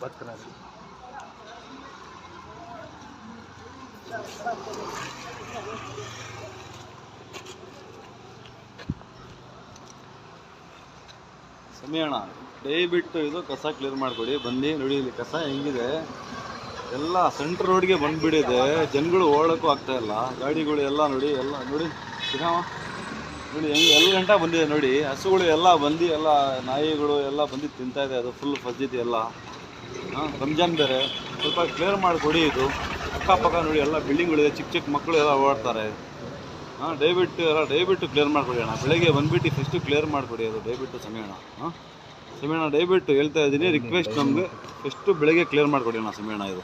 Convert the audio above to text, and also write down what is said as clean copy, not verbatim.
बात करना है। ಸಮಯಣ್ಣ ದಯವಿಟ್ಟು ಇದು ಕಸ ಕ್ಲಿಯರ್ ಮಾಡಿಕೊಡಿ. ಬನ್ನಿ ನೋಡಿ, ಇಲ್ಲಿ ಕಸ ಹೆಂಗಿದೆ ಎಲ್ಲ ಸೆಂಟ್ರ್ ರೋಡ್ಗೆ ಬಂದುಬಿಟ್ಟಿದೆ. ಜನಗಳು ಓಡೋಕ್ಕೂ ಆಗ್ತಾ ಇಲ್ಲ, ಗಾಡಿಗಳು ಎಲ್ಲ ನೋಡಿ, ಎಲ್ಲ ನೋಡಿ ನೋಡಿ ಹೆಂಗೆ ಎಲ್ಲ ಗಂಟ ಬಂದಿದೆ ನೋಡಿ. ಹಸುಗಳು ಎಲ್ಲ ಬಂದು ಎಲ್ಲ ನಾಯಿಗಳು ಎಲ್ಲ ಬಂದು ತಿಂತಾಯಿದೆ. ಅದು ಫುಲ್ ಫಜ್ಜಿದೆ ಎಲ್ಲ. ರಂಜಾನ್ ಬೇರೆ, ಸ್ವಲ್ಪ ಕ್ಲಿಯರ್ ಮಾಡಿಕೊಡಿ. ಇದು ಅಕ್ಕಪಕ್ಕ ನೋಡಿ ಎಲ್ಲ ಬಿಲ್ಡಿಂಗ್ಗಳಿದೆ, ಚಿಕ್ಕ ಚಿಕ್ಕ ಮಕ್ಕಳು ಎಲ್ಲ ಓಡ್ತಾರೆ. ದಯವಿಟ್ಟು ಕ್ಲಿಯರ್ ಮಾಡಿಕೊಡಿ ಅಣ್ಣ. ಬೆಳಗ್ಗೆ ಬಂದುಬಿಟ್ಟು ಫಸ್ಟು ಕ್ಲಿಯರ್ ಮಾಡಿಕೊಡಿ ಅದು ದಯವಿಟ್ಟು ಸಮಯಣ್ಣ. ಸಮಯಣ್ಣ ದಯವಿಟ್ಟು ಹೇಳ್ತಾ ಇದ್ದೀನಿ, ರಿಕ್ವೆಸ್ಟ್ ನಮಗೆ ಫಸ್ಟು ಬೆಳಗ್ಗೆ ಕ್ಲಿಯರ್ ಮಾಡಿಕೊಡಿ ಅಣ್ಣ ಸಮಯಣ್ಣ ಇದು.